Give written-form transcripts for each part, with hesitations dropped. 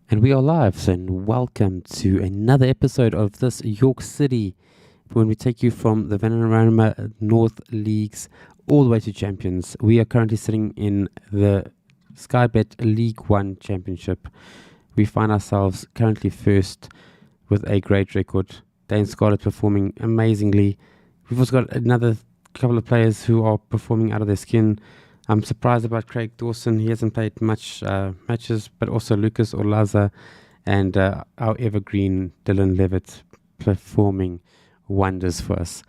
And we are live, and welcome to another episode of this York City, when we take you from the Vanarama North Leagues all the way to Champions. We are currently sitting in the Skybet League One Championship. We find ourselves currently first with a great record. Dane Scarlett performing amazingly. We've also got another couple of players who are performing out of their skin. I'm surprised about Craig Dawson. He hasn't played much matches, but also Lucas Olaza and our evergreen Dylan Levitt performing wonders for us.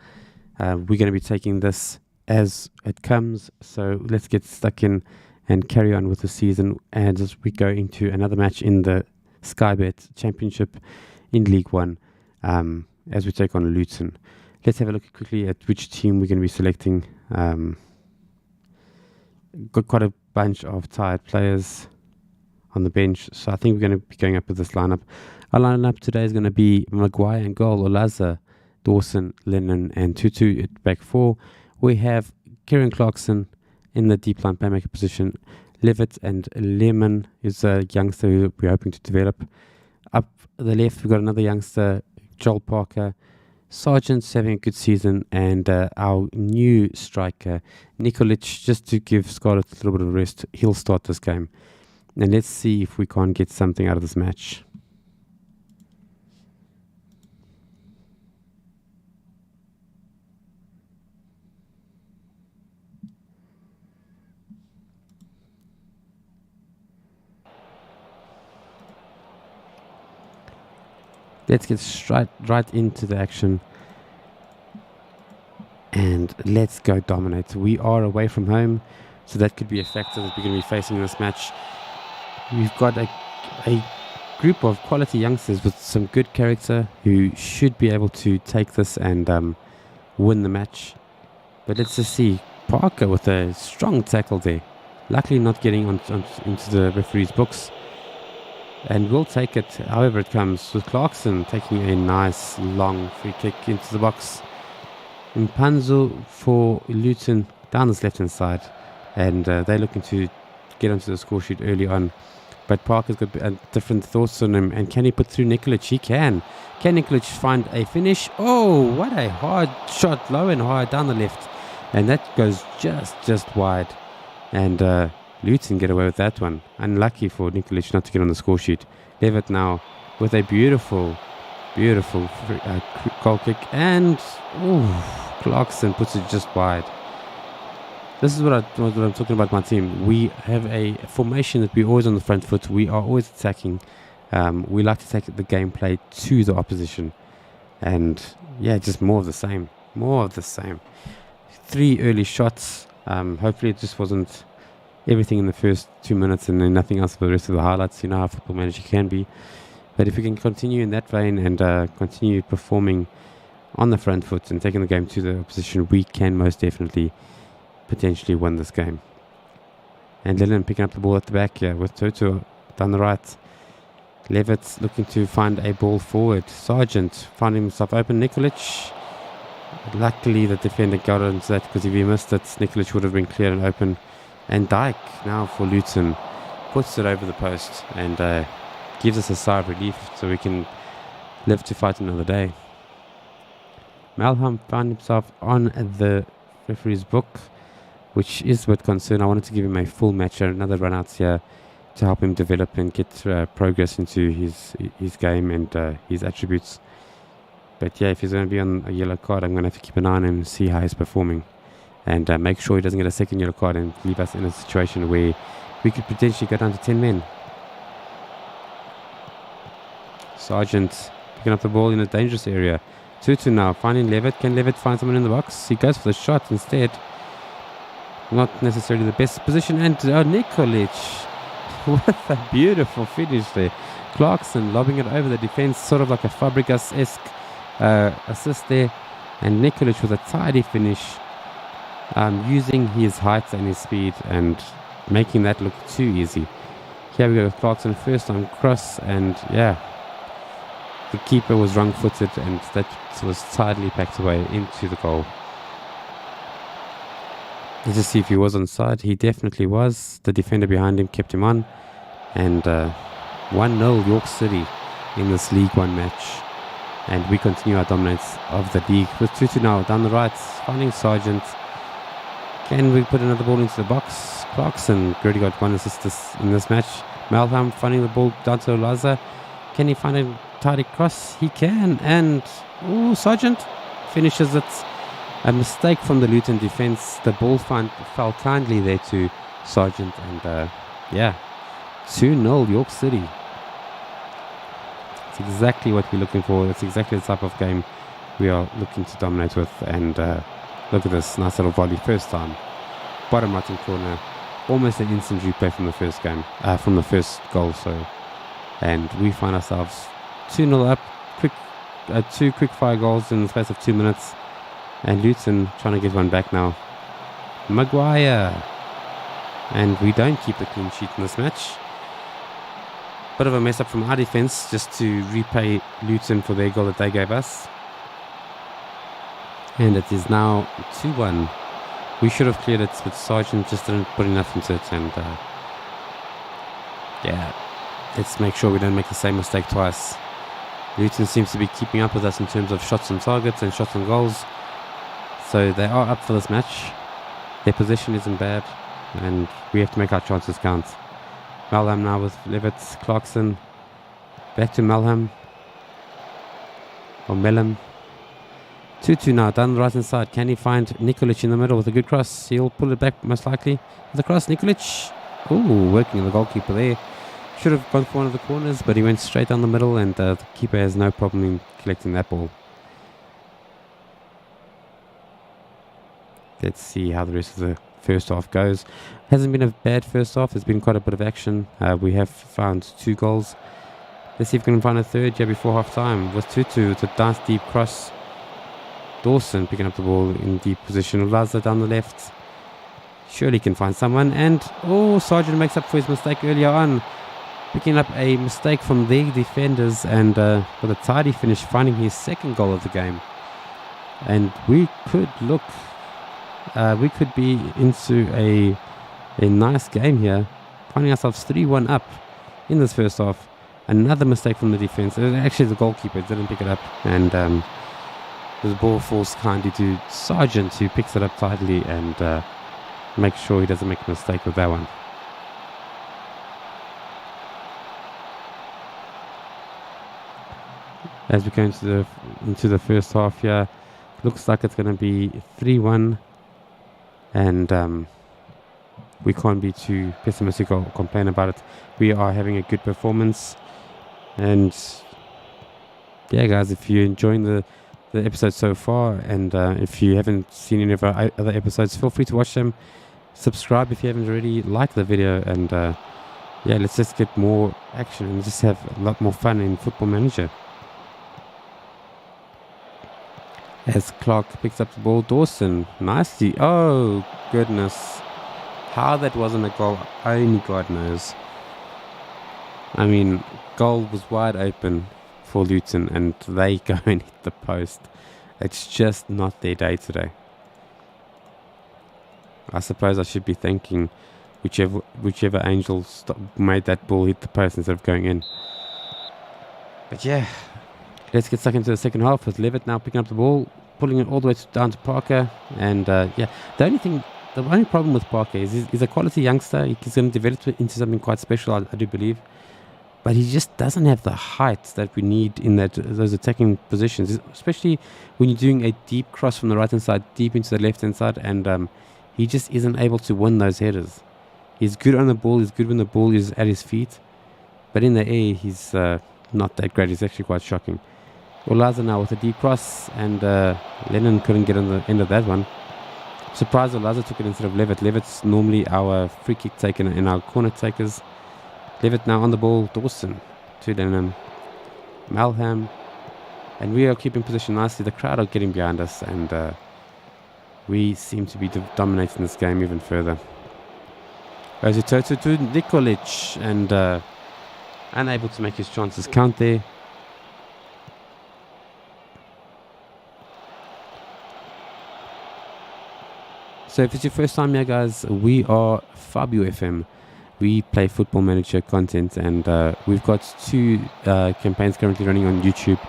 We're going to be taking this as it comes, so let's get stuck in and carry on with the season as we go into another match in the Skybet Championship in League One as we take on Luton. Let's have a look quickly at which team we're going to be selecting. Got quite a bunch of tired players on the bench, so I think we're going to be going up with this lineup. Our lineup today is going to be Maguire and goal, Olaza, Dawson, Lennon, and Tutu at back four. We have Kieran Clarkson in the deep line playmaker position. Levitt and Lemon is a youngster who we're hoping to develop. Up the left, we've got another youngster, Joel Parker. Sargent's having a good season, and our new striker, Nikolic, just to give Scarlett a little bit of rest, he'll start this game. And let's see if we can't get something out of this match. Let's get right into the action. And let's go dominate. We are away from home, so that could be a factor that we're going to be facing in this match. We've got a group of quality youngsters with some good character who should be able to take this and win the match. But let's just see. Parker with a strong tackle there. Luckily not getting into the referee's books. And we'll take it however it comes, with Clarkson taking a nice long free kick into the box. Mpanzu for Luton down this left hand side, and they're looking to get onto the score sheet early on. But Parker's got different thoughts on him, and can he put through Nikolic? He can. Can Nikolic find a finish? Oh, what a hard shot, low and high down the left, and that goes just wide. And Luton get away with that one. Unlucky for Nikolic not to get on the score sheet. Levitt now with a beautiful goal kick, and Clarkson puts it just wide. This is what I'm talking about my team. We have a formation that we're always on the front foot. We are always attacking. We like to take the gameplay to the opposition. And yeah, just more of the same. 3 early shots. Hopefully it just wasn't everything in the first 2 minutes and then nothing else for the rest of the highlights. You know how football manager can be. But if we can continue in that vein and continue performing on the front foot and taking the game to the opposition, we can most definitely potentially win this game. And Lennon picking up the ball at the back here with Toto down the right. Levitt looking to find a ball forward. Sargent finding himself open. Nikolic. Luckily the defender got into that, because if he missed it, Nikolic would have been clear and open. And Dyke now for Luton puts it over the post and gives us a sigh of relief so we can live to fight another day. Malham found himself on the referee's book, which is a bit concerned. I wanted to give him a full match, another run out here to help him develop and get progress into his game and his attributes. But yeah, if he's going to be on a yellow card, I'm going to have to keep an eye on him and see how he's performing. And make sure he doesn't get a second yellow card and leave us in a situation where we could potentially go down to 10 men. Sargent picking up the ball in a dangerous area. Tutu now finding Levitt. Can Levitt find someone in the box? He goes for the shot instead. Not necessarily the best position. And Nikolic with a beautiful finish there. Clarkson lobbing it over the defense, sort of like a Fabregas-esque assist there. And Nikolic with a tidy finish. Using his height and his speed and making that look too easy. Here we go with Clarkson first on cross, and yeah, the keeper was wrong-footed and that was tidily packed away into the goal. Let's just see if he was onside. He definitely was. The defender behind him kept him on, and 1-0 York City in this League One match. And we continue our dominance of the league with 2-2 now down the right, finding Sargent. Can we put another ball into the box? Clarkson already got 1 assist in this match. Malham finding the ball down to Olaza. Can he find a tidy cross? He can, and Sargent finishes it. A mistake from the Luton defence. The ball fell kindly there to Sargent, and 2-0 York City. It's exactly what we're looking for. That's exactly the type of game we are looking to dominate with. And look at this nice little volley, first time, bottom right hand corner, almost an instant replay from the first game, from the first goal. And we find ourselves 2-0 up. Two quick fire goals in the space of 2 minutes. And Luton trying to get one back now. Maguire. And we don't keep a clean sheet in this match. Bit of a mess up from our defence just to repay Luton for their goal that they gave us. And it is now 2-1. We should have cleared it, but Sargent just didn't put enough into it. And let's make sure we don't make the same mistake twice. Luton seems to be keeping up with us in terms of shots on targets and shots on goals. So they are up for this match. Their position isn't bad, and we have to make our chances count. Malham now with Levitt, Clarkson. Back to Malham. Or Melham. 2-2 now, down the right hand side. Can he find Nikolic in the middle with a good cross? He'll pull it back most likely. With a cross, Nikolic. Ooh, working on the goalkeeper there. Should have gone for one of the corners, but he went straight down the middle, and the keeper has no problem in collecting that ball. Let's see how the rest of the first half goes. Hasn't been a bad first half. There's been quite a bit of action. We have found 2 goals. Let's see if we can find a third here before half time. With 2-2, it's a nice deep cross. Dawson picking up the ball in deep position. Olaza down the left. Surely can find someone. And Sargent makes up for his mistake earlier on. Picking up a mistake from their defenders, and with a tidy finish, finding his second goal of the game. And we could look. We could be into a nice game here, finding ourselves 3-1 up in this first half. Another mistake from the defense. Actually, the goalkeeper didn't pick it up, and the ball falls kindly to Sargent, who picks it up tidily and makes sure he doesn't make a mistake with that one. As we go into the first half here, looks like it's going to be 3-1. And we can't be too pessimistic or complain about it. We are having a good performance. And yeah, guys, if you're enjoying the episode so far, and if you haven't seen any of our other episodes, feel free to watch them. Subscribe if you haven't already. Like the video, and let's just get more action and just have a lot more fun in Football Manager. As Clark picks up the ball, Dawson, nicely. Oh, goodness. How that wasn't a goal, only God knows. I mean, goal was wide open for Luton, and they go and hit the post. It's just not their day today. I suppose I should be thanking whichever angel made that ball hit the post instead of going in. But yeah. Let's get stuck into the second half with Levitt now picking up the ball, pulling it all the way down to Parker. And the only problem with Parker is he's a quality youngster. He's going to develop into something quite special, I do believe. But he just doesn't have the height that we need in those attacking positions, especially when you're doing a deep cross from the right-hand side, deep into the left-hand side. And he just isn't able to win those headers. He's good on the ball. He's good when the ball is at his feet. But in the air, he's not that great. It's actually quite shocking. Olaza now with a deep cross, and Lennon couldn't get on the end of that one. Surprised Olaza took it instead of Levitt. Levitt's normally our free kick taker and our corner takers. Levitt now on the ball. Dawson to Lennon. Malham. And we are keeping position nicely. The crowd are getting behind us, and we seem to be dominating this game even further. Goes to Nikolic, and unable to make his chances count there. So if it's your first time here, guys, we are Fabio FM. We play Football Manager content, and we've got 2 campaigns currently running on YouTube.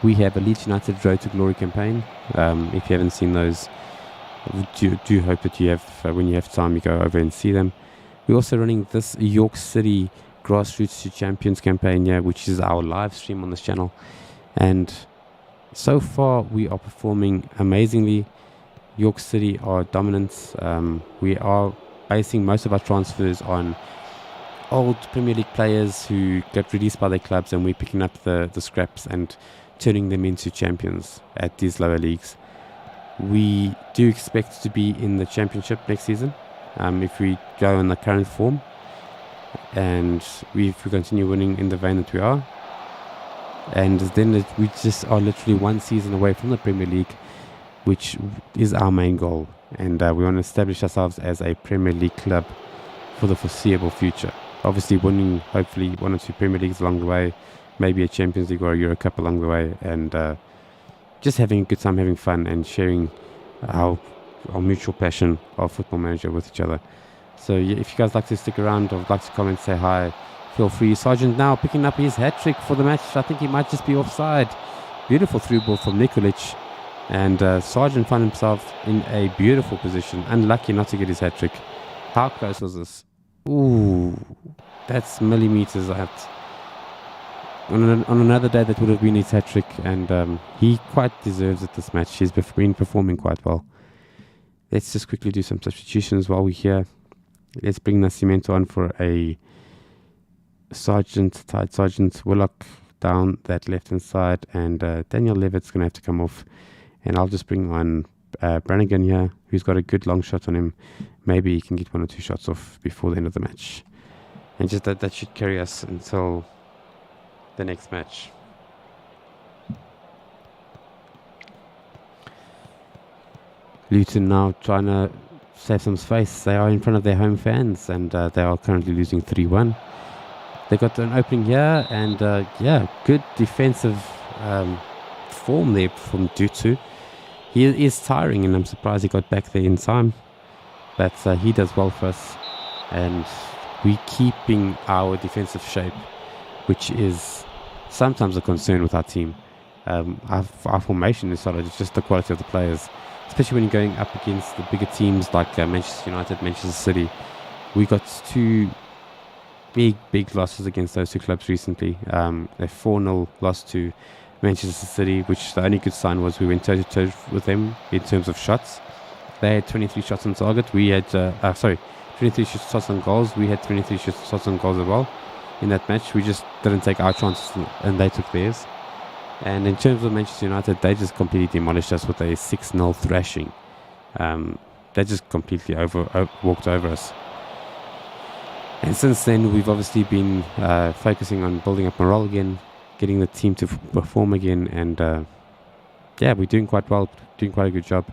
We have a Leeds United Road to Glory campaign. If you haven't seen those, do hope that you have, when you have time, you go over and see them. We're also running this York City Grassroots to Champions campaign here, which is our live stream on this channel. And so far, we are performing amazingly. York City are dominant. We are basing most of our transfers on old Premier League players who get released by their clubs, and we're picking up the scraps and turning them into champions at these lower leagues. We do expect to be in the Championship next season if we go in the current form, and if we continue winning in the vein that we are. And then we just are literally 1 season away from the Premier League, which is our main goal. And we want to establish ourselves as a Premier League club for the foreseeable future. Obviously winning, hopefully, 1 or 2 Premier Leagues along the way, maybe a Champions League or a Euro Cup along the way, and just having a good time, having fun, and sharing our mutual passion of Football Manager with each other. So yeah, if you guys like to stick around or like to comment, say hi, feel free. Sargent now picking up his hat-trick for the match. I think he might just be offside. Beautiful through ball from Nikolic. And Sargent found himself in a beautiful position. Unlucky not to get his hat-trick. How close was this? Ooh, that's millimeters out. On another day, that would have been his hat-trick. And he quite deserves it this match. He's been performing quite well. Let's just quickly do some substitutions while we're here. Let's bring Nascimento on for a tight Sargent. Willock down that left-hand side. And Daniel Levitt's going to have to come off. And I'll just bring on Brannigan here, who's got a good long shot on him. Maybe he can get 1 or 2 shots off before the end of the match. And just that should carry us until the next match. Luton now trying to save some space. They are in front of their home fans, and they are currently losing 3-1. They got an opening here, and yeah, good defensive form there from Dutu. He is tiring, and I'm surprised he got back there in time. But he does well for us, and we're keeping our defensive shape, which is sometimes a concern with our team. Our formation is solid. It's just the quality of the players, especially when you're going up against the bigger teams like Manchester United, Manchester City. We got 2 big losses against those 2 clubs recently. A 4-0 loss to Manchester City, which the only good sign was we went toe-to-toe with them in terms of shots. They had 23 shots on target. We had 23 shots on goals. We had 23 shots on goals as well in that match. We just didn't take our chances, and they took theirs. And in terms of Manchester United, they just completely demolished us with a 6-0 thrashing. They just completely walked over us. And since then, we've obviously been focusing on building up morale again, getting the team to perform again, and yeah, we're doing quite well, doing quite a good job.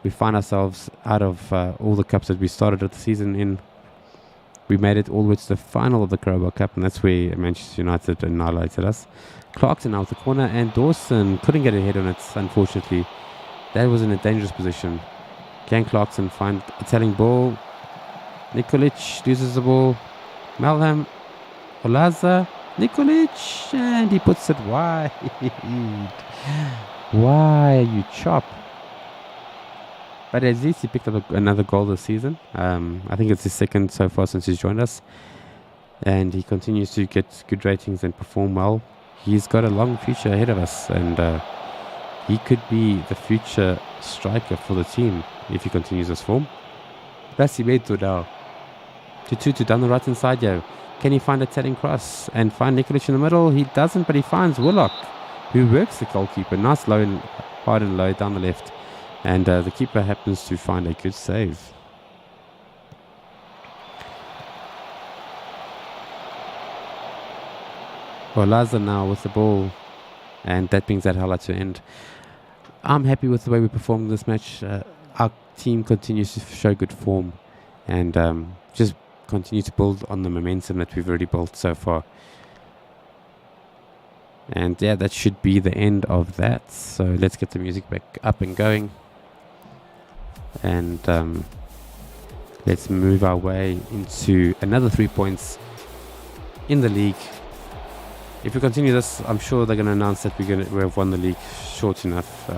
We find ourselves out of all the cups that we started the season in. We made it all the way to the final of the Carabao Cup, and that's where Manchester United annihilated us. Clarkson out the corner, and Dawson couldn't get a head on it, unfortunately. That was in a dangerous position. Can Clarkson find a telling ball? Nikolic loses the ball. Malham, Olaza, Nikolic, and he puts it wide. Why, you chop? But at least he picked up another goal this season. I think it's his second so far since he's joined us. And he continues to get good ratings and perform well. He's got a long future ahead of us, and he could be the future striker for the team if he continues this form. Nascimento now. Tutu down the right hand side, yo. Can he find a telling cross and find Nikolic in the middle? He doesn't, but he finds Willock, who works the goalkeeper. Nice low and hard and low down the left. And the keeper happens to find a good save. Olaza now with the ball, and that brings that highlight to an end. I'm happy with the way we performed this match. Our team continues to show good form, and just continue to build on the momentum that we've already built so far. And yeah, that should be the end of that. So let's get the music back up and going. And Let's move our way into another 3 points in the league. If we continue this, I'm sure they're going to announce that we have won the league short enough.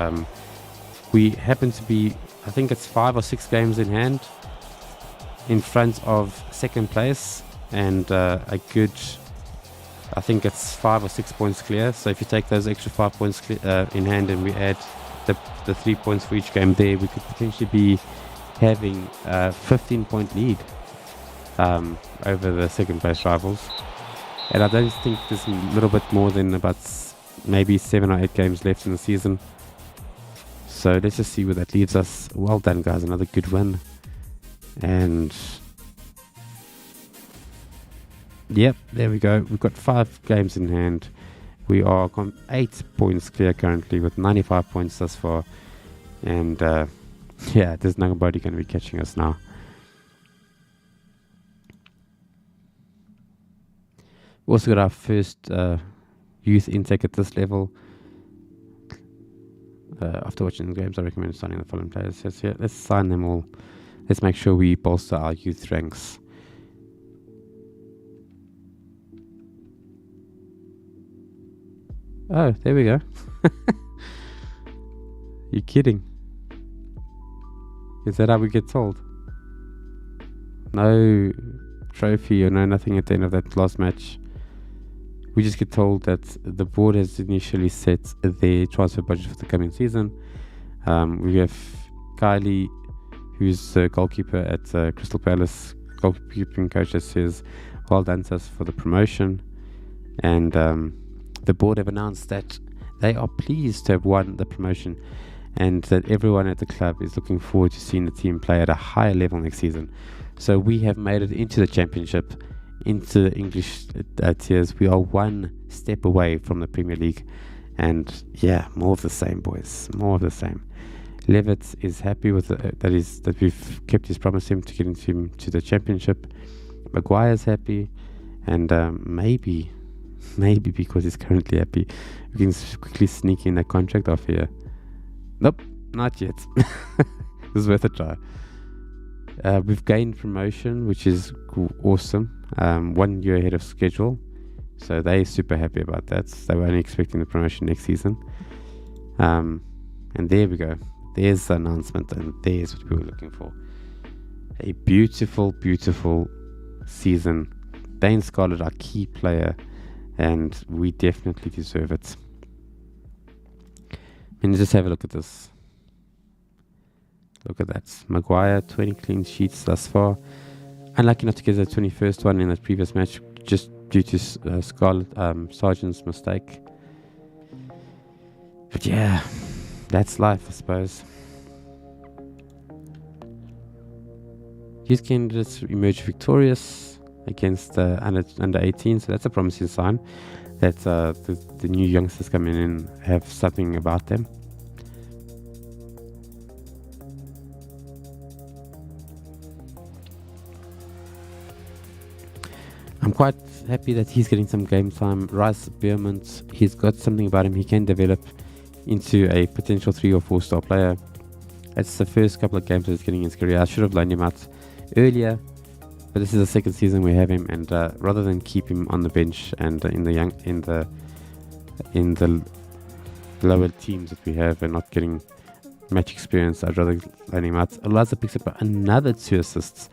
We happen to be, I think it's 5 or 6 games in hand in front of second place, and a good, I think it's 5 or 6 points clear. So if you take those extra 5 points in hand and we add the 3 points for each game there, we could potentially be having a 15-point lead over the second place rivals. And I don't think there's a little bit more than about maybe 7 or 8 games left in the season. So let's just see where that leaves us. Well done, guys. Another good win. And yep, there we go. We've got 5 games in hand. We are 8 points clear currently with 95 points thus far. And yeah, there's nobody going to be catching us now. We also got our first youth intake at this level. After watching the games, I recommend signing the following players. So let's sign them all. Let's make sure we bolster our youth ranks. Oh, there we go. You kidding? Is that how we get told? No trophy or no nothing at the end of that last match. We just get told that the board has initially set their transfer budget for the coming season. We have Kylie, who's the goalkeeper at Crystal Palace, goalkeeping coach, that says, well done to us for the promotion. And the board have announced that they are pleased to have won the promotion and that everyone at the club is looking forward to seeing the team play at a higher level next season. So we have made it into the championship, into the English tiers. We are one step away from the Premier League. And yeah, more of the same, boys. More of the same. Levitt is happy with that we've kept his promise him to get him to the championship. Maguire's happy, and maybe because he's currently happy, we can quickly sneak in a contract off here. Nope, not yet. This is worth a try. We've gained promotion, which is awesome. 1 year ahead of schedule, so they're super happy about that. They were only expecting the promotion next season. And there we go. There's the announcement, and there's what we were looking for. A beautiful, beautiful season. Dane Scarlett, our key player, and we definitely deserve it. And just have a look at this. Look at that. Maguire, 20 clean sheets thus far. Unlucky not to get the 21st one in that previous match, just due to Sargent's mistake. But yeah, that's life, I suppose. Youth candidates emerged victorious against under 18, so that's a promising sign that the new youngsters coming in have something about them. I'm quite happy that he's getting some game time. Rice Beermont, he's got something about him. He can develop into a potential 3 or 4 star player. It's the first couple of games that he's getting in his career. I should have loaned him out earlier, but this is the second season we have him, and rather than keep him on the bench and in the lower teams that we have and not getting match experience, I'd rather loan him out. Eliza picks up another 2 assists,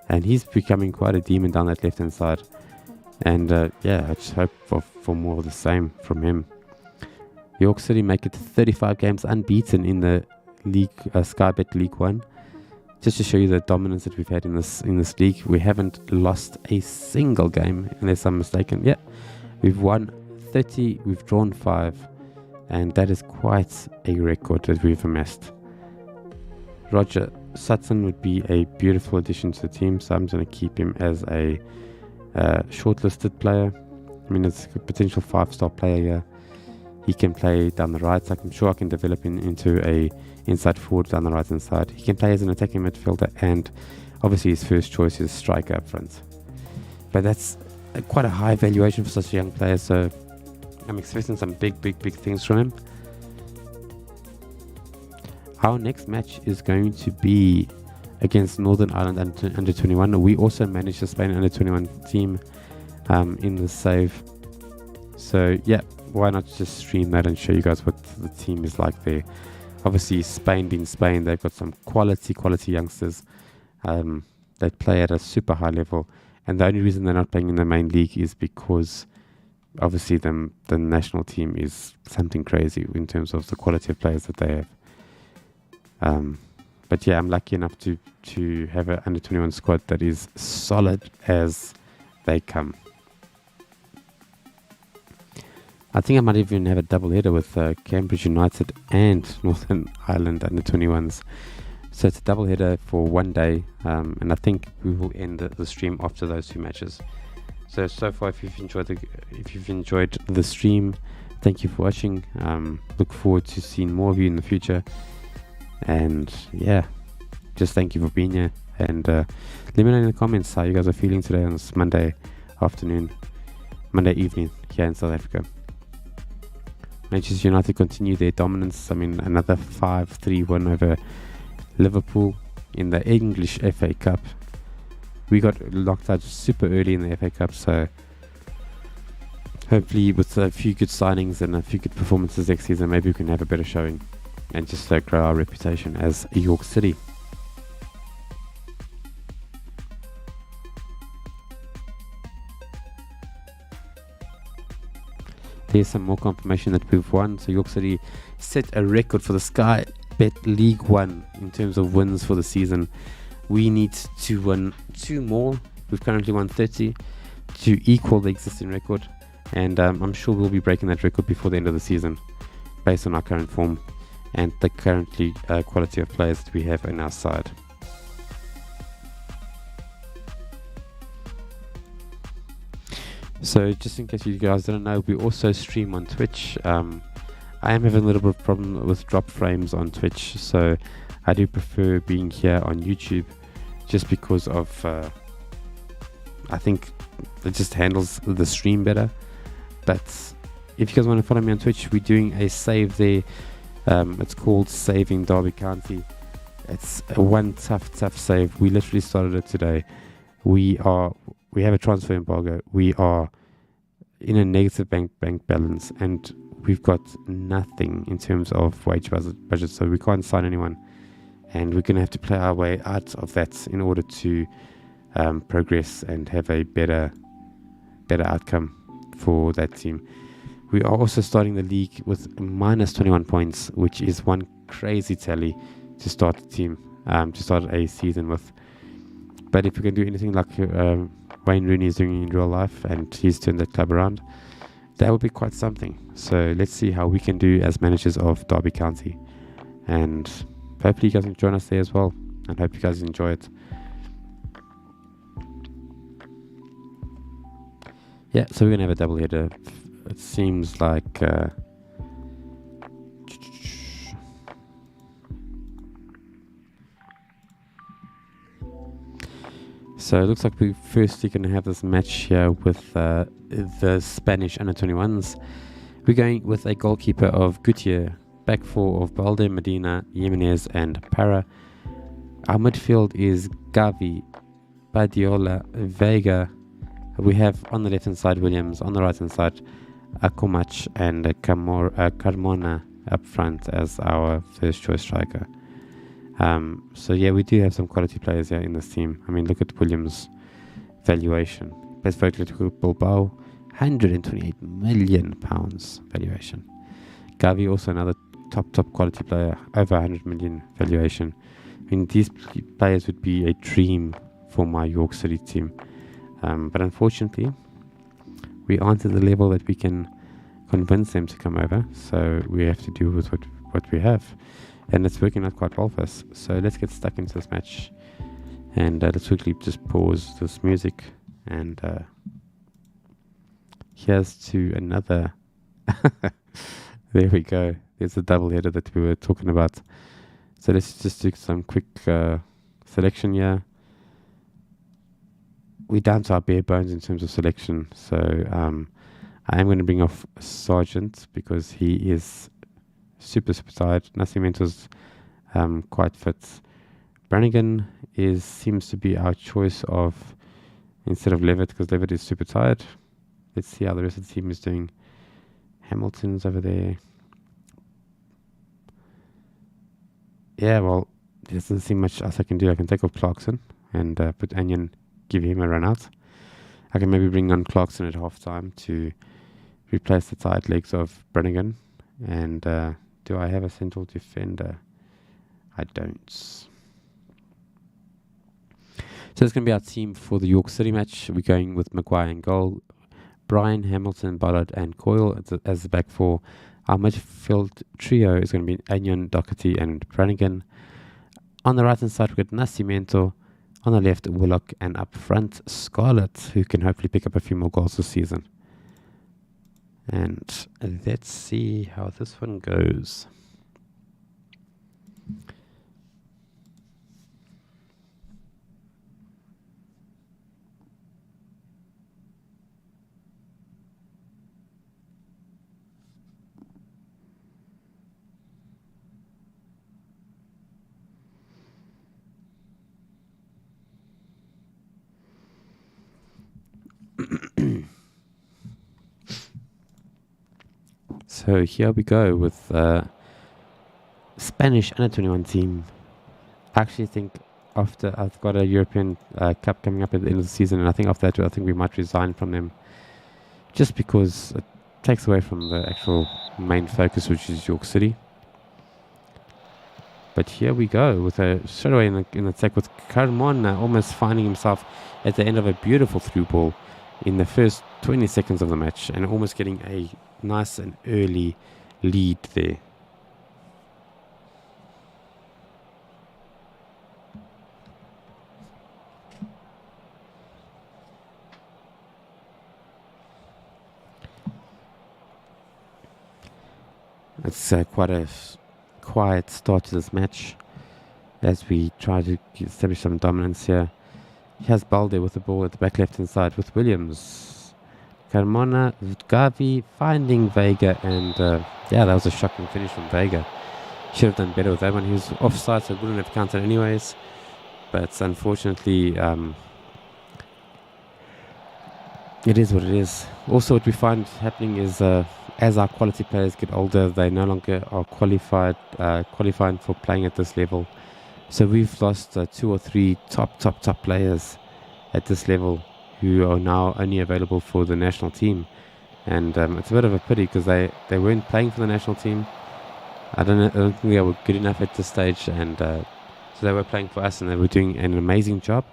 and he's becoming quite a demon down that left hand side. And yeah, I just hope for more of the same from him. York City make it 35 games unbeaten in the league, Sky Bet League 1. Just to show you the dominance that we've had in this league. We haven't lost a single game, unless I'm mistaken. Yeah, we've won 30, we've drawn 5, and that is quite a record that we've amassed. Roger Sutton would be a beautiful addition to the team, so I'm going to keep him as a shortlisted player. I mean, it's a potential 5-star player here. He can play down the right, so I'm sure I can develop him into a inside forward down the right hand side. He can play as an attacking midfielder, and obviously his first choice is striker up front. But that's quite a high valuation for such a young player, so I'm expecting some big things from him. Our next match is going to be against Northern Ireland under 21. We also managed the Spain under 21 team in the save. So yeah, why not just stream that and show you guys what the team is like there. Obviously, Spain being Spain, they've got some quality youngsters that play at a super high level. And the only reason they're not playing in the main league is because obviously the national team is something crazy in terms of the quality of players that they have. But yeah, I'm lucky enough to have an under 21 squad that is solid as they come. I think I might even have a double header with Cambridge United and Northern Ireland under 21s. So it's a double header for one day, and I think we will end the stream after those two matches. So far, if you've enjoyed the stream, thank you for watching. Look forward to seeing more of you in the future. And yeah, just thank you for being here. And let me know in the comments how you guys are feeling today on this Monday evening here in South Africa. Manchester United continue their dominance. I mean, another 5-3 win over Liverpool in the English FA Cup. We got locked out super early in the FA Cup, so hopefully with a few good signings and a few good performances next season, maybe we can have a better showing and just grow our reputation as York City. There's some more confirmation that we've won. So York City set a record for the Sky Bet League 1 in terms of wins for the season. We need to win 2 more. We've currently won 30 to equal the existing record, and I'm sure we'll be breaking that record before the end of the season based on our current form and the currently quality of players that we have on our side. So just in case you guys don't know, we also stream on Twitch. I am having a little bit of problem with drop frames on Twitch, so I do prefer being here on YouTube just because of I think it just handles the stream better. But if you guys want to follow me on Twitch, we're doing a save there. It's called Saving Derby County. It's one tough save. We literally started it today. We have a transfer embargo. We are in a negative bank balance, and we've got nothing in terms of wage budget, so we can't sign anyone, and we're going to have to play our way out of that in order to progress and have a better outcome for that team. We are also starting the league with minus 21 points, which is one crazy tally to start a team, to start a season with. But if we can do anything like Wayne Rooney is doing in real life, and he's turned that club around, that would be quite something. So let's see how we can do as managers of Derby County, and hopefully you guys can join us there as well, and hope you guys enjoy it. Yeah, so we're gonna have a double header. It seems like so it looks like we're firstly going to have this match here with the Spanish under-21s. We're going with a goalkeeper of Gutier, back four of Balde, Medina, Jimenez and Parra. Our midfield is Gavi, Badiola, Vega. We have on the left hand side Williams, on the right hand side Akomach and Carmona up front as our first choice striker. So yeah, we do have some quality players here in this team. I mean, look at Williams' valuation. Best for Atletico Bilbao, £128 million valuation. Gavi, also another top quality player, over 100 million valuation. I mean, these players would be a dream for my York City team. But unfortunately, we aren't at the level that we can convince them to come over. So we have to deal with what we have. And it's working out quite well for us. So let's get stuck into this match. And let's quickly just pause this music. And here's to another. There we go. There's the double header that we were talking about. So let's just do some quick selection here. We're down to our bare bones in terms of selection. So I am going to bring off Sargent because he is super tired. Nacimento's quite fit, Brannigan seems to be our choice of instead of Levitt, because Levitt is super tired. Let's see how the rest of the team is doing. Hamilton's over there. Yeah, well, there doesn't seem much else I can do. I can take off Clarkson and put Anion, give him a run out. I can maybe bring on Clarkson at halftime to replace the tight legs of Brannigan. And do I have a central defender? I don't. So it's going to be our team for the York City match. We're going with Maguire in goal, Brian, Hamilton, Ballard, and Coyle as the back four. Our midfield trio is going to be Anion, Doherty, and Brannigan. On the right-hand side, we've got Nascimento. On the left, Willock, and up front, Scarlett, who can hopefully pick up a few more goals this season. And let's see how this one goes. So here we go with Spanish under-21 team. I actually think after I've got a European Cup coming up at the end of the season, and I think after that, I think we might resign from them, just because it takes away from the actual main focus, which is York City. But here we go with a straight away in the attack with Carmona almost finding himself at the end of a beautiful through ball in the first 20 seconds of the match and almost getting a nice and early lead there. It's quite a quiet start to this match as we try to establish some dominance here. He has Balde with the ball at the back left hand side with Williams. Carmona, Gavi finding Vega, and yeah, that was a shocking finish from Vega. Should have done better with that one. He was offside, so wouldn't have counted anyways. But unfortunately, it is what it is. Also, what we find happening is as our quality players get older, they no longer are qualifying for playing at this level. So we've lost 2 or 3 top players at this level who are now only available for the national team. And it's a bit of a pity because they weren't playing for the national team. I don't think they were good enough at this stage, and so they were playing for us and they were doing an amazing job.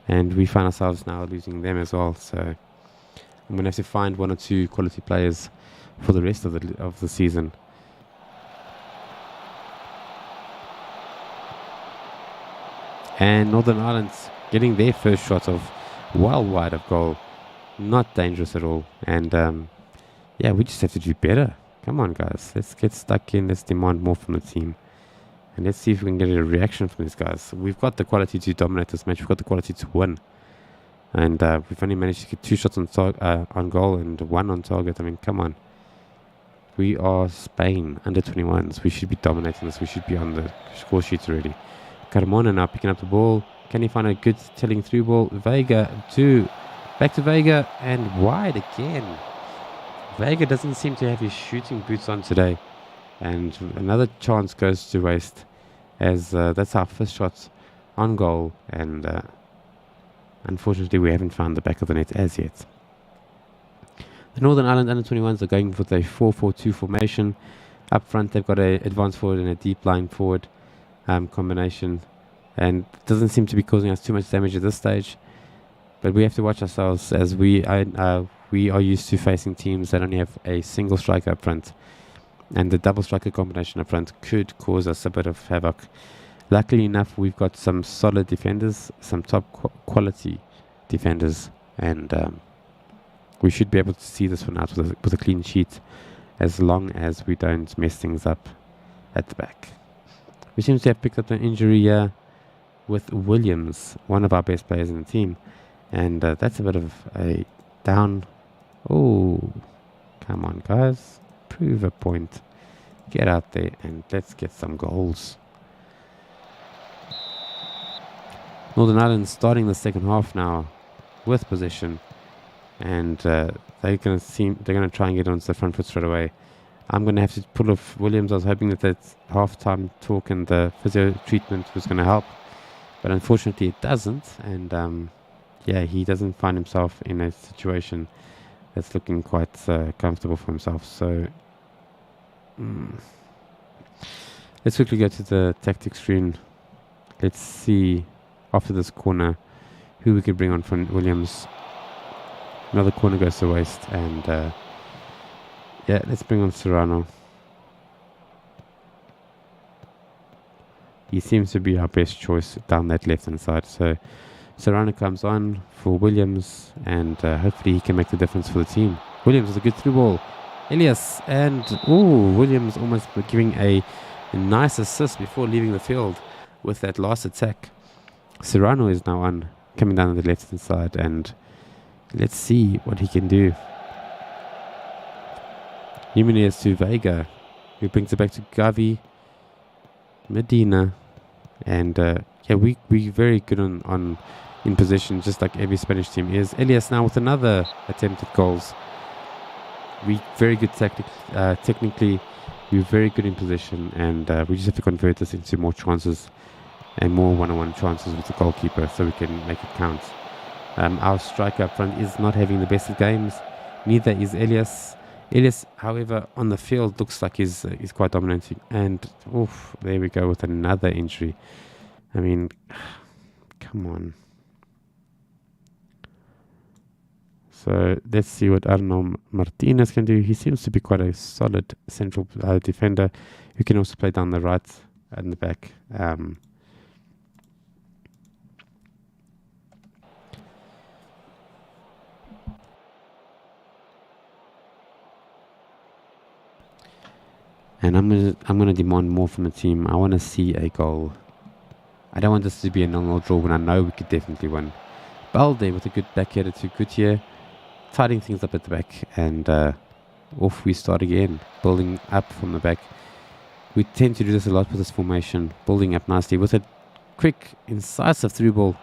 And we find ourselves now losing them as well. So I'm going to have to find 1 or 2 quality players for the rest of the season. And Northern Ireland's getting their first shot of well wide of goal. Not dangerous at all. And yeah, we just have to do better. Come on, guys. Let's get stuck in. Let's demand more from the team. And let's see if we can get a reaction from these guys. We've got the quality to dominate this match. We've got the quality to win. And we've only managed to get 2 shots on goal and 1 on target. I mean, come on. We are Spain, under 21s. We should be dominating this. We should be on the score sheet already. Carmona now picking up the ball. Can he find a good telling through ball? Vega back to Vega and wide again. Vega doesn't seem to have his shooting boots on today. And another chance goes to waste as that's our first shot on goal. And unfortunately, we haven't found the back of the net as yet. The Northern Ireland under-21s are going with a 4-4-2 formation. Up front, they've got an advanced forward and a deep line forward combination. And it doesn't seem to be causing us too much damage at this stage. But we have to watch ourselves as we are used to facing teams that only have a single striker up front. And the double striker combination up front could cause us a bit of havoc. Luckily enough, we've got some solid defenders, some top quality defenders. And we should be able to see this one out with a clean sheet as long as we don't mess things up at the back. We seem to have picked up an injury here with Williams, one of our best players in the team. And that's a bit of a down. Oh, come on, guys. Prove a point. Get out there and let's get some goals. Northern Ireland starting the second half now with possession, and they're gonna try and get onto the front foot straight away. I'm gonna have to pull off Williams. I was hoping that half-time talk and the physio treatment was gonna help, but unfortunately it doesn't. And yeah, he doesn't find himself in a situation that's looking quite comfortable for himself. So let's quickly go to the tactics screen. Let's see after this corner who we could bring on from Williams. Another corner goes to waste, and yeah, let's bring on Serrano. He seems to be our best choice down that left-hand side. So Serrano comes on for Williams, and hopefully he can make the difference for the team. Williams with a good through ball. Elias, and Williams almost giving a nice assist before leaving the field with that last attack. Serrano is now on, coming down the left-hand side, and let's see what he can do. Jimenez to Vega, who brings it back to Gavi, Medina, and yeah, we very good on in position, just like every Spanish team is. Elias now with another attempt at goals. We very good technically. We're very good in position, and we just have to convert this into more chances and more one-on-one chances with the goalkeeper, so we can make it count. Our striker up front is not having the best of games. Neither is Elias. Elias, however, on the field looks like he's quite dominating. And there we go with another injury. I mean, come on. So let's see what Arno Martinez can do. He seems to be quite a solid central defender who can also play down the right and the back. And I'm gonna demand more from the team. I want to see a goal. I don't want this to be a 0-0 draw when I know we could definitely win. Balde with a good back header to Gutier, tidying things up at the back, and off we start again, building up from the back. We tend to do this a lot with this formation, building up nicely with a quick, incisive through ball.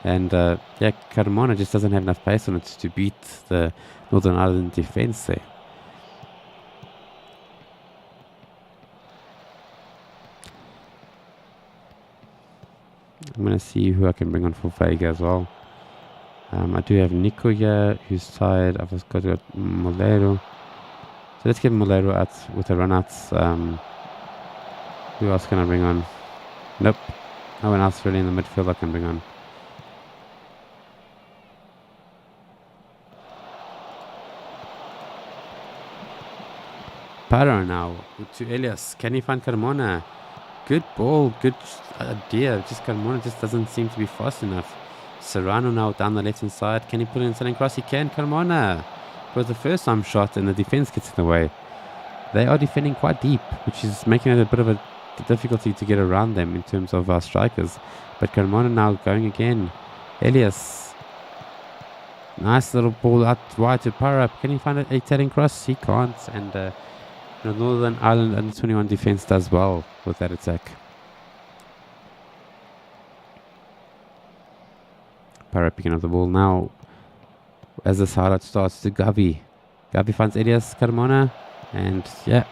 And yeah, Carmona just doesn't have enough pace on it to beat the Northern Ireland defense there. I'm going to see who I can bring on for Vega as well. I do have Nico here, who's tired. I've just got Molero. So let's get Molero out with a run out. Who else can I bring on? Nope. No one else really in the midfield I can bring on. Paro now to Elias. Can he find Carmona? Good ball, good idea. Just Carmona just doesn't seem to be fast enough. Serrano now down the left-hand side. Can he put it inside and cross? He can. Carmona. It was the first time shot and the defense gets in the way. They are defending quite deep, which is making it a bit of a difficulty to get around them in terms of our strikers. But Carmona now going again. Elias. Nice little ball out wide to Parap. Can he find a telling cross? He can't. And Northern Ireland under 21 defense does well with that attack. Parap picking up the ball now as this highlight starts to Gavi. Gavi finds Elias Carmona, and yeah,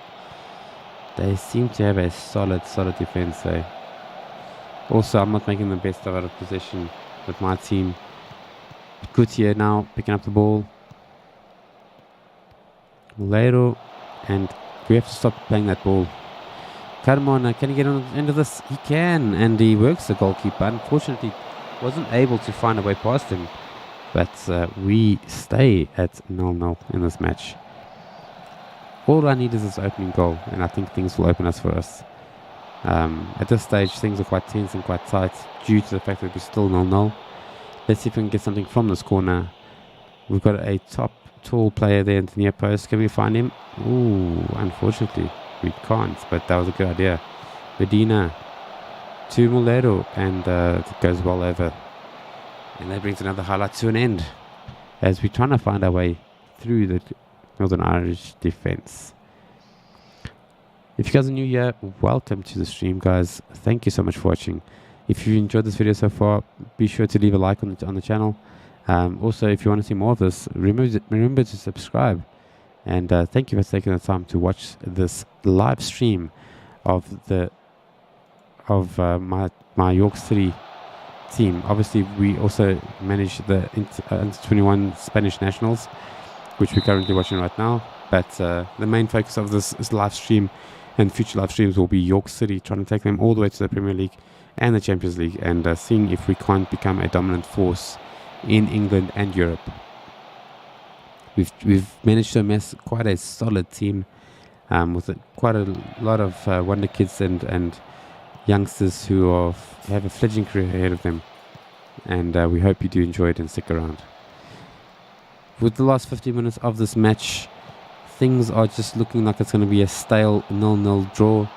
they seem to have a solid defense there. Also, I'm not making the best out of possession with my team. Gutier now picking up the ball. Molero, and we have to stop playing that ball. Carmona, can he get on the end of this? He can, and he works the goalkeeper. Unfortunately, wasn't able to find a way past him. But we stay at 0-0 in this match. All I need is this opening goal, and I think things will open us for us. At this stage, things are quite tense and quite tight due to the fact that we're still 0-0. Let's see if we can get something from this corner. We've got a tall player there in the near post. Can we find him? Ooh, unfortunately, we can't, but that was a good idea. Medina to Molero, and it goes well over. And that brings another highlight to an end as we're trying to find our way through the Northern Irish defense. If you guys are new here, welcome to the stream, guys. Thank you so much for watching. If you enjoyed this video so far, be sure to leave a like on the channel. Also, if you want to see more of this, remember to subscribe. And thank you for taking the time to watch this live stream of my York City team. Obviously, we also manage the under 21 Spanish nationals, which we're currently watching right now. But the main focus of this live stream and future live streams will be York City, trying to take them all the way to the Premier League and the Champions League, and seeing if we can't become a dominant force in England and Europe. We've managed to amass quite a solid team with quite a lot of wonder kids and youngsters who have a fledgling career ahead of them. And we hope you do enjoy it and stick around. With the last 50 minutes of this match, things are just looking like it's going to be a stale 0-0 draw.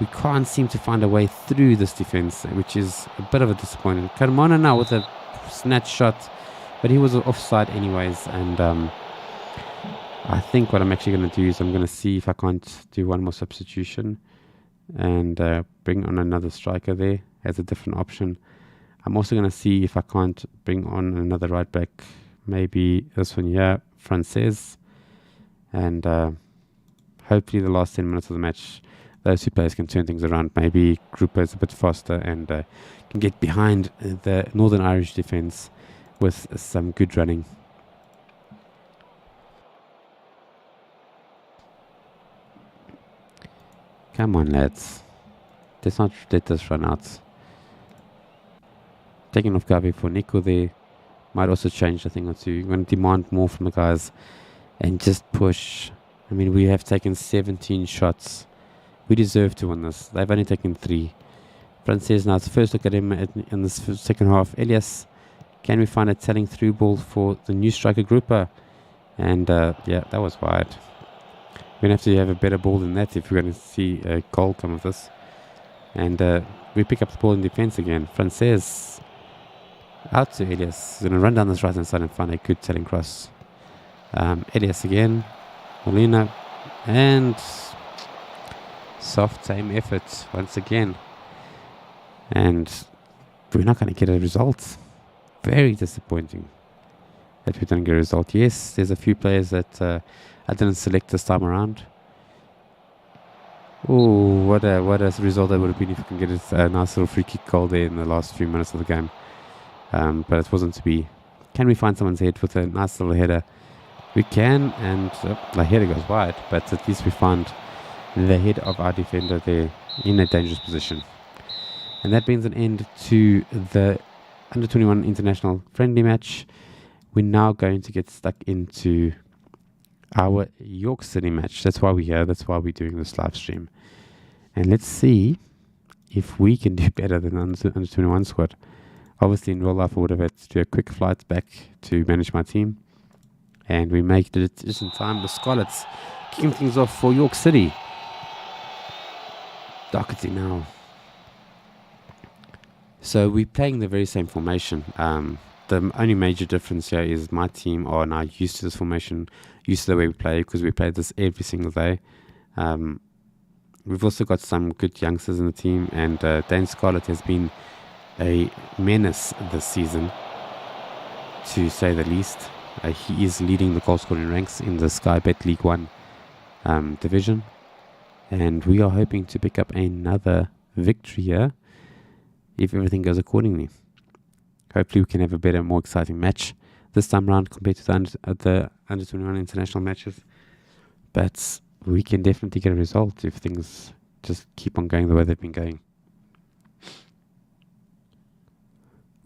We can't seem to find a way through this defense, which is a bit of a disappointment. Carmona now with a snatch shot, but he was offside anyways, and I think what I'm actually going to do is I'm going to see if I can't do one more substitution and bring on another striker there as a different option. I'm also going to see if I can't bring on another right back, maybe this one here, Frances, and hopefully the last 10 minutes of the match, those two players can turn things around. Maybe Grupo is a bit faster and can get behind the Northern Irish defence with some good running. Come on, lads. Let's not let this run out. Taking off Gavi for Nico there might also change a thing or two. You're going to demand more from the guys and just push. I mean, we have taken 17 shots. We deserve to win this. They've only taken 3. Frances now, it's the first look at him in this second half. Elias, can we find a telling through ball for the new striker Grupa? And yeah, that was wide. We're going to have to have a better ball than that if we're going to see a goal come of this. And we pick up the ball in defense again. Frances out to Elias. He's going to run down this right hand side and find a good telling cross. Elias again. Molina. And soft aim effort once again. And we're not going to get a result. Very disappointing that we don't get a result. Yes, there's a few players that I didn't select this time around. Oh, what a result that would have been if we can get a nice little free kick goal there in the last few minutes of the game. But it wasn't to be. Can we find someone's head with a nice little header? We can, and the header goes wide, but at least we found the head of our defender there in a dangerous position. And that brings an end to the Under 21 International Friendly match. We're now going to get stuck into our York City match. That's why we're here. That's why we're doing this live stream. And let's see if we can do better than the Under 21 squad. Obviously, in real life, I would have had to do a quick flight back to manage my team. And we make it just in time. The Scarlets kicking things off for York City. Doherty now. So we're playing the very same formation. The only major difference here is my team are now used to this formation, used to the way we play, because we play this every single day. We've also got some good youngsters in the team, and Dan Scarlett has been a menace this season, to say the least. He is leading the goal scoring ranks in the Sky Bet League 1 division, and we are hoping to pick up another victory here if everything goes accordingly. Hopefully we can have a better, more exciting match this time around compared to the Under 21 international matches. But we can definitely get a result if things just keep on going the way they've been going.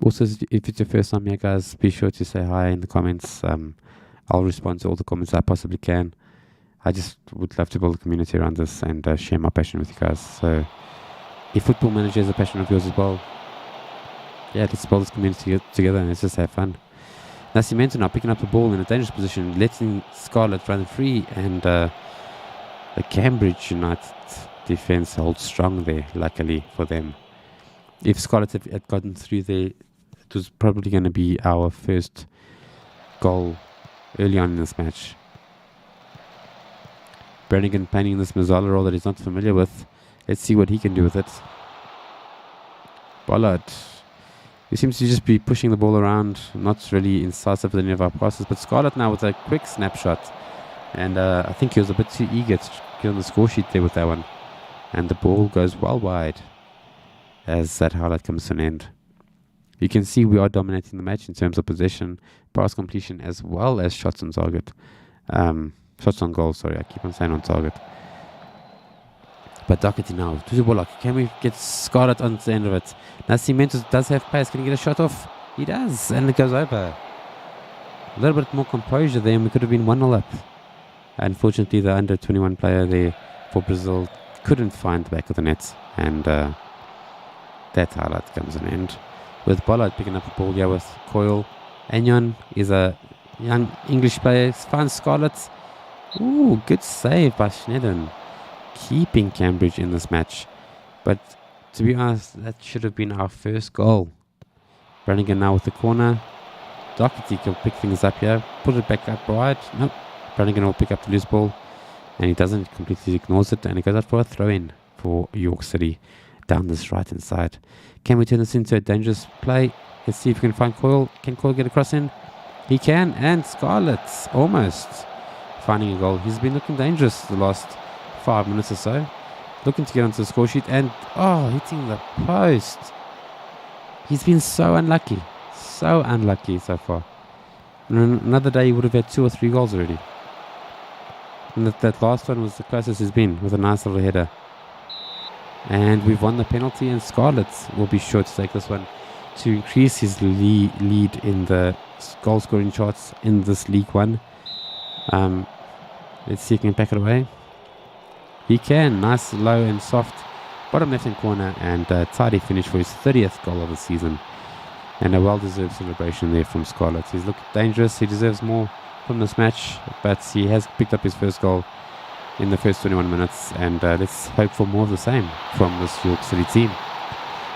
Also, if it's your first time here, guys, be sure to say hi in the comments. I'll respond to all the comments I possibly can. I just would love to build a community around this and share my passion with you guys. So if Football Manager is a passion of yours as well, yeah, let's build this community together and let's just have fun. Nascimento now picking up the ball in a dangerous position, letting Scarlett run free, and the Cambridge United defense holds strong there, luckily for them. If Scarlett had gotten through there, it was probably going to be our first goal early on in this match. Brannigan painting this Mazzala role that he's not familiar with. Let's see what he can do with it. Bollard. He seems to just be pushing the ball around, not really incisive with any of our passes. But Scarlett now with a quick snapshot. And I think he was a bit too eager to get on the score sheet there with that one. And the ball goes well wide as that highlight comes to an end. You can see we are dominating the match in terms of possession, pass completion, as well as shots on target. Shots on goal, sorry, I keep on saying on target. But Doherty now, to the Bullock. Can we get Scarlett on the end of it? Now Cimentos does have pace. Can he get a shot off? He does, and it goes over. A little bit more composure there, and we could have been 1-0 up. Unfortunately, the under-21 player there for Brazil couldn't find the back of the net, and that highlight comes to an end. With Bollard picking up the ball here with Coyle. Agnon is a young English player. Finds Scarlett. Ooh, good save by Schneider. Keeping Cambridge in this match. But to be honest, that should have been our first goal. Brannigan now with the corner. Doherty can pick things up here. Put it back up right. Nope. Brannigan will pick up the loose ball. And he doesn't, completely ignores it. And he goes out for a throw-in for York City down this right-hand side. Can we turn this into a dangerous play? Let's see if we can find Coyle. Can Coyle get across in? He can. And Scarlett almost finding a goal. He's been looking dangerous the last 5 minutes or so, looking to get onto the score sheet, and hitting the post. He's been so unlucky so far. And another day he would have had 2 or 3 goals already, and that last one was the closest he's been, with a nice little header. And we've won the penalty, and Scarlett will be sure to take this one to increase his lead in the goal scoring charts in this League One. Let's see if he can pack it away. He can. Nice, low and soft bottom left-hand corner, and tidy finish for his 30th goal of the season. And a well-deserved celebration there from Scarlett. He's looked dangerous. He deserves more from this match, but he has picked up his first goal in the first 21 minutes, and let's hope for more of the same from this York City team.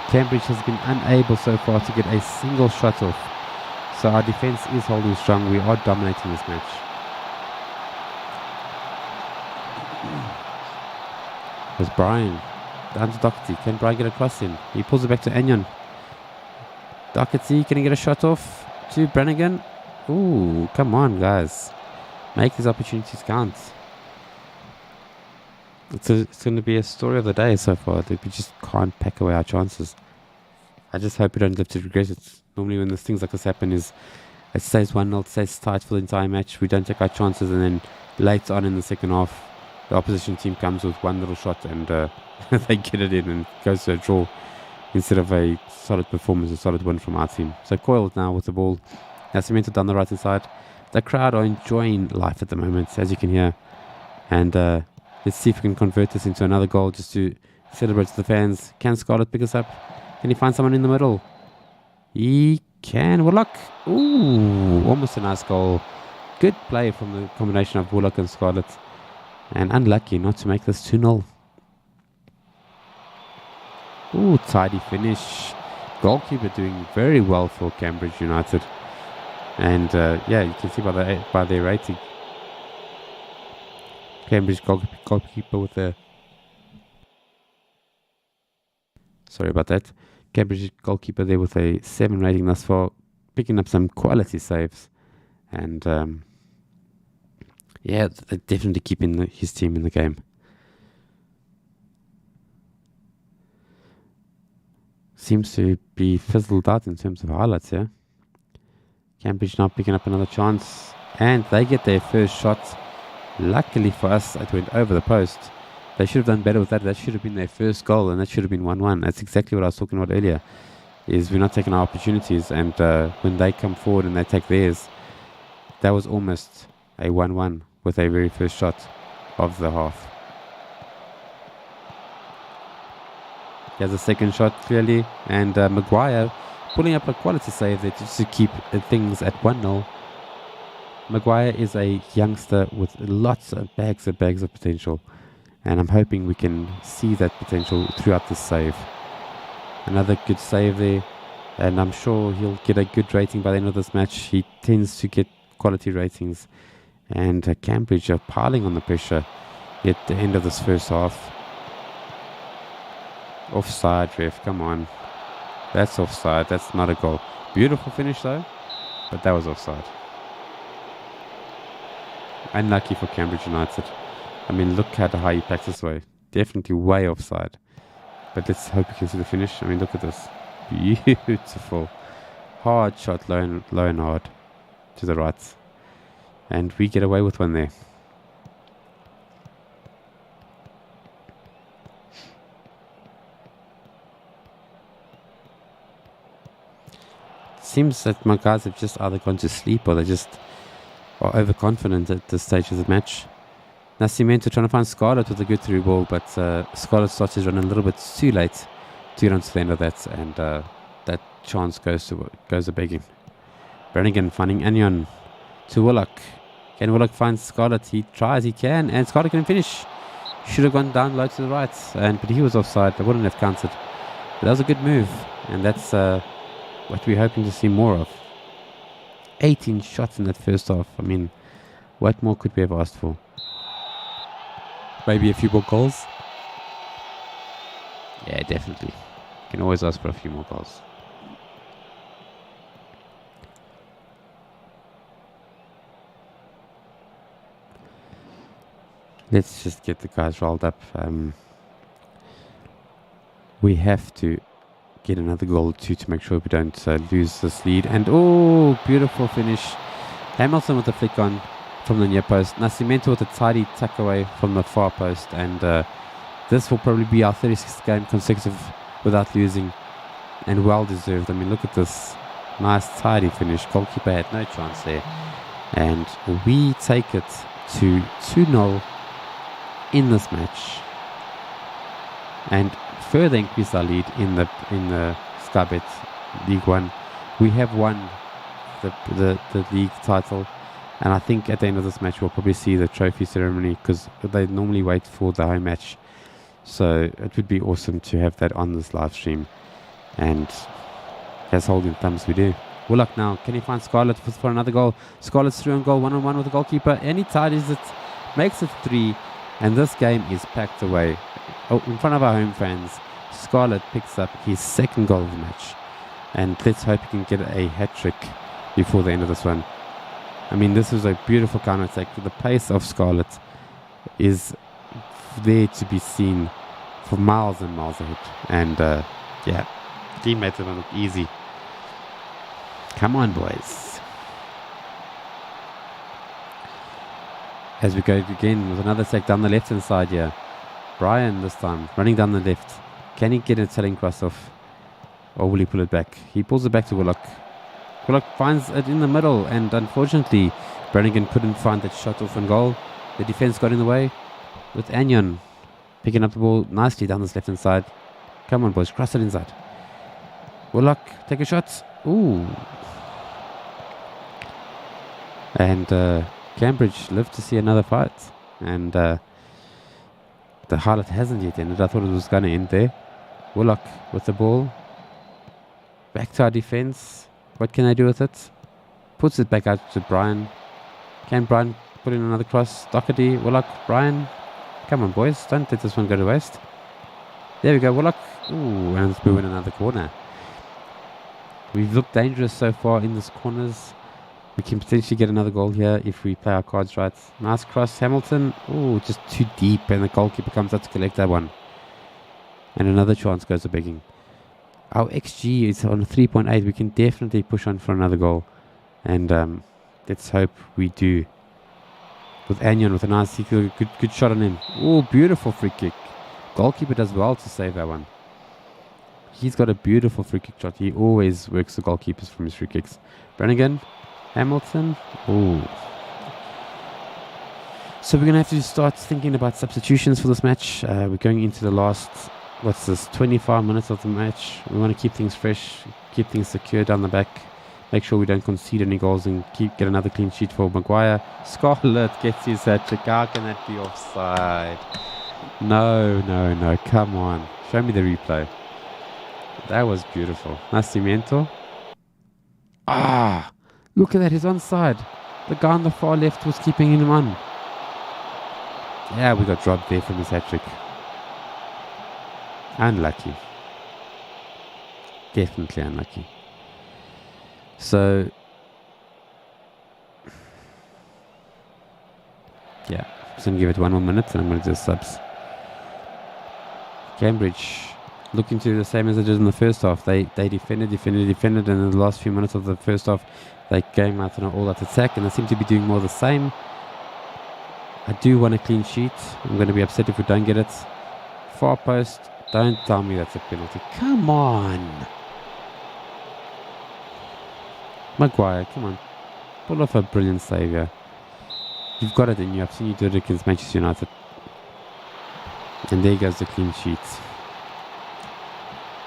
Cambridge has been unable so far to get a single shot off, so our defence is holding strong. We are dominating this match. There's Brian down to Doherty. Can Brian get across him? He pulls it back to Agnon. Doherty, can he get a shot off to Brannigan? Ooh, come on, guys. Make these opportunities count. It's going to be a story of the day so far. That we just can't pack away our chances. I just hope we don't live to regret it. Normally when things like this happen, it stays 1-0, it stays tight for the entire match. We don't take our chances, and then later on in the second half, the opposition team comes with one little shot, and they get it in and it goes to a draw instead of a solid performance, a solid win from our team. So Coyle now with the ball. Now Cemento down the right hand side. The crowd are enjoying life at the moment, as you can hear. And let's see if we can convert this into another goal just to celebrate to the fans. Can Scarlett pick us up? Can he find someone in the middle? He can. Woodlock. Ooh, almost a nice goal. Good play from the combination of Woodlock and Scarlett. And unlucky not to make this 2-0. Ooh, tidy finish. Goalkeeper doing very well for Cambridge United. And yeah, you can see by their rating. Cambridge goalkeeper with a... Sorry about that. Cambridge goalkeeper there with a 7 rating thus far. Picking up some quality saves. And... yeah, they're definitely keeping his team in the game. Seems to be fizzled out in terms of highlights here. Cambridge now picking up another chance. And they get their first shot. Luckily for us, it went over the post. They should have done better with that. That should have been their first goal, and that should have been 1-1. That's exactly what I was talking about earlier. Is we're not taking our opportunities, and when they come forward and they take theirs, that was almost a 1-1 with a very first shot of the half. He has a second shot clearly, and Maguire pulling up a quality save there just to keep things at 1-0. Maguire is a youngster with lots of bags of potential, and I'm hoping we can see that potential throughout this save. Another good save there, and I'm sure he'll get a good rating by the end of this match. He tends to get quality ratings, and Cambridge are piling on the pressure at the end of this first half. Offside, ref, come on. That's offside. That's not a goal. Beautiful finish though, but that was offside. Unlucky for Cambridge United. I mean, look at how he packs this way. Definitely way offside. But let's hope you can see the finish. I mean, look at this. Beautiful. Hard shot, low and hard to the right. And we get away with one there. Seems that my guys have just either gone to sleep or they just are overconfident at this stage of the match. Nascimento trying to find Scarlett with a good through ball, but Scarlett starts his run a little bit too late to get onto the end of that, and that chance goes a begging. Brannigan finding Anyon to Willock. Can Willock find Scarlett? He tries, he can, and Scarlett can finish. Should have gone down low to the right, but he was offside. I wouldn't have counted. But that was a good move, and that's what we're hoping to see more of. 18 shots in that first half. I mean, what more could we have asked for? Maybe a few more goals? Yeah, definitely. Can always ask for a few more goals. Let's just get the guys rolled up. We have to get another goal too to make sure we don't lose this lead. And oh, beautiful finish. Hamilton with the flick on from the near post. Nascimento with a tidy tuck away from the far post. And this will probably be our 36th game consecutive without losing. And well deserved. I mean, look at this. Nice tidy finish. Goalkeeper had no chance there. And we take it to 2-0 in this match. And further increase our lead in the Sky Bet League One. We have won the league title, and I think at the end of this match we'll probably see the trophy ceremony, because they normally wait for the home match. So it would be awesome to have that on this live stream, and let's hold in thumbs we do. Willock now, can he find Scarlett for another goal? Scarlett's through on goal, 1-on-1 with the goalkeeper, and he tidies it, makes it 3, and this game is packed away. Oh, in front of our home fans, Scarlett picks up his second goal of the match. And let's hope he can get a hat-trick before the end of this one. I mean, this was a beautiful counter-attack. The pace of Scarlett is there to be seen for miles and miles ahead. And, yeah, teammates have look easy. Come on, boys. As we go again with another attack down the left-hand side here. Brian this time, running down the left. Can he get a telling cross off? Or will he pull it back? He pulls it back to Willock. Willock finds it in the middle, and unfortunately, Brannigan couldn't find that shot off on goal. The defense got in the way with Anyon picking up the ball nicely down this left-hand side. Come on, boys, cross it inside. Willock, take a shot. Ooh. And Cambridge live to see another fight. And the highlight hasn't yet ended. I thought it was going to end there. Willock with the ball. Back to our defense. What can they do with it? Puts it back out to Brian. Can Brian put in another cross? Doherty, Willock, Brian. Come on, boys. Don't let this one go to waste. There we go, Willock. Ooh, and let's move in another corner. We've looked dangerous so far in these corners. We can potentially get another goal here if we play our cards right. Nice cross, Hamilton. Ooh, just too deep, and the goalkeeper comes up to collect that one. And another chance goes to begging. Our XG is on 3.8. We can definitely push on for another goal. And let's hope we do. With Anyon with a nice good shot on him. Ooh, beautiful free kick. Goalkeeper does well to save that one. He's got a beautiful free kick shot. He always works the goalkeepers from his free kicks. Brannigan. Hamilton. Ooh. So we're going to have to start thinking about substitutions for this match. We're going into the last, 25 minutes of the match. We want to keep things fresh, keep things secure down the back, make sure we don't concede any goals, and get another clean sheet for Maguire. Scarlett gets his hat-trick. How can that be offside? No. Come on. Show me the replay. That was beautiful. Nascimento. Look at that, he's onside. The guy on the far left was keeping him on. Yeah, we got dropped there from his hat-trick. Unlucky. Definitely unlucky. So, yeah, just going to give it 1 more minute and I'm going to do subs. Cambridge looking to do the same as they did in the first half. They defended, and in the last few minutes of the first half, they came out in an all-out attack, and they seem to be doing more of the same. I do want a clean sheet. I'm going to be upset if we don't get it. Far post. Don't tell me that's a penalty. Come on. Maguire, come on. Pull off a brilliant save here. You've got it in you. I've seen you do it against Manchester United. And there goes the clean sheet.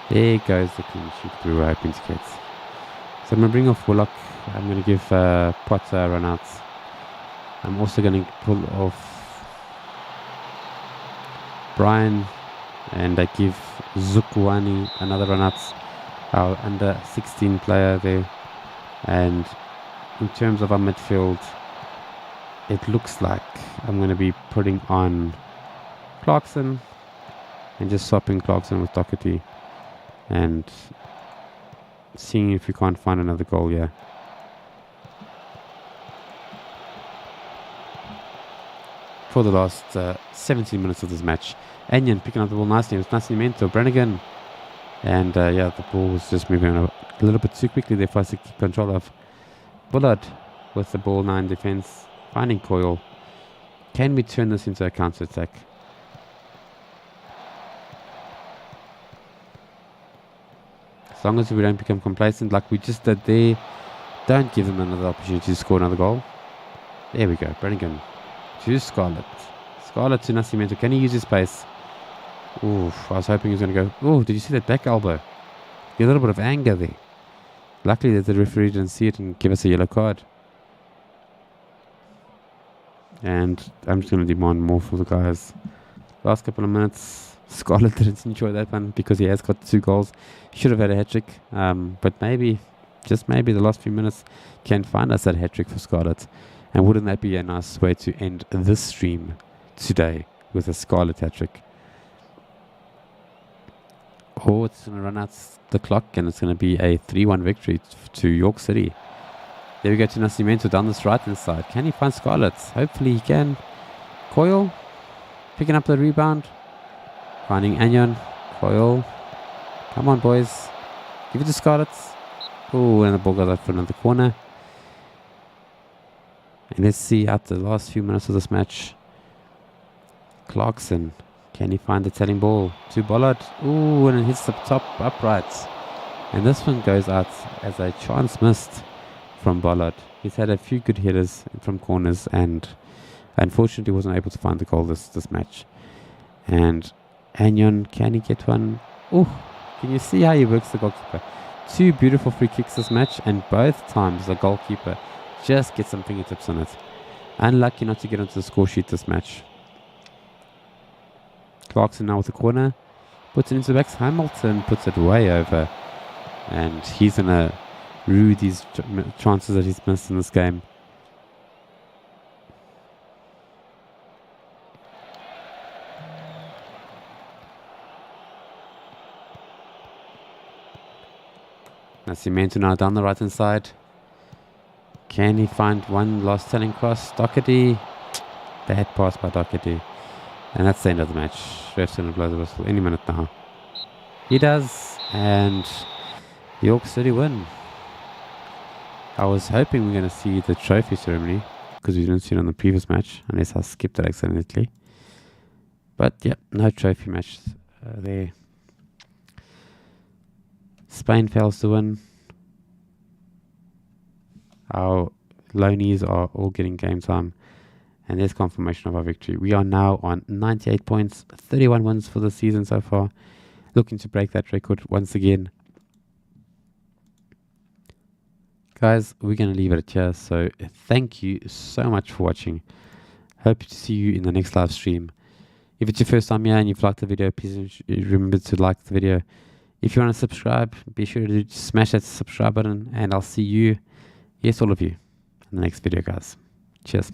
There goes the clean sheet we were hoping to get. So I'm going to bring off Willock. I'm going to give Potter a run out. I'm also going to pull off Brian. And I give Zukwani another run out. Our under 16 player there. And in terms of our midfield, it looks like I'm going to be putting on Clarkson and just swapping Clarkson with Doherty and seeing if we can't find another goal here. For the last 17 minutes of this match, Anion picking up the ball nicely. It was Nascimento, Brannigan, and yeah, the ball was just moving a little bit too quickly there for us to keep control of. Bullard with the ball now in defense, finding Coyle. Can we turn this into a counter attack? As long as we don't become complacent like we just did there, don't give them another opportunity to score another goal. There we go, Brannigan to Scarlett. Scarlett to Nascimento. Can he use his pace? Oof, I was hoping he was going to go. Oh, did you see that back elbow? A little bit of anger there. Luckily that the referee didn't see it and give us a yellow card. And I'm just going to demand more from the guys. Last couple of minutes, Scarlett didn't enjoy that one because he has got 2 goals. He should have had a hat-trick. But maybe, just maybe, the last few minutes can find us that hat-trick for Scarlett. And wouldn't that be a nice way to end this stream today with a Scarlett hat-trick? Oh, it's going to run out the clock and it's going to be a 3-1 victory to York City. There we go to Nascimento down this right-hand side. Can he find Scarlett? Hopefully he can. Coyle picking up the rebound. Finding Anion. Coyle. Come on, boys. Give it to Scarlett. Oh, and the ball got out for another corner. And let's see out the last few minutes of this match. Clarkson. Can he find the telling ball to Bollard? Ooh, and it hits the top upright. And this one goes out as a chance missed from Bollard. He's had a few good headers from corners and unfortunately wasn't able to find the goal this match. And Anion, can he get one? Ooh, can you see how he works the goalkeeper? 2 beautiful free kicks this match and both times the goalkeeper just gets some fingertips on it. Unlucky not to get onto the score sheet this match. Clarkson now with the corner. Puts it into the backs. Hamilton puts it way over. And he's going to rue these chances that he's missed in this game. Nascimento now down the right hand side. Can he find one last telling cross? Doherty. Bad pass by Doherty. And that's the end of the match. Ref's going to blow the whistle any minute now. He does. And York City win. I was hoping we are going to see the trophy ceremony because we didn't see it on the previous match, unless I skipped it accidentally. But yeah, no trophy match there. Spain fails to win. Our loanees are all getting game time. And there's confirmation of our victory. We are now on 98 points, 31 wins for the season so far. Looking to break that record once again. Guys, we're going to leave it at here. So thank you so much for watching. Hope to see you in the next live stream. If it's your first time here and you've liked the video, please remember to like the video. If you want to subscribe, be sure to smash that subscribe button. And I'll see you, yes, all of you, in the next video, guys. Cheers.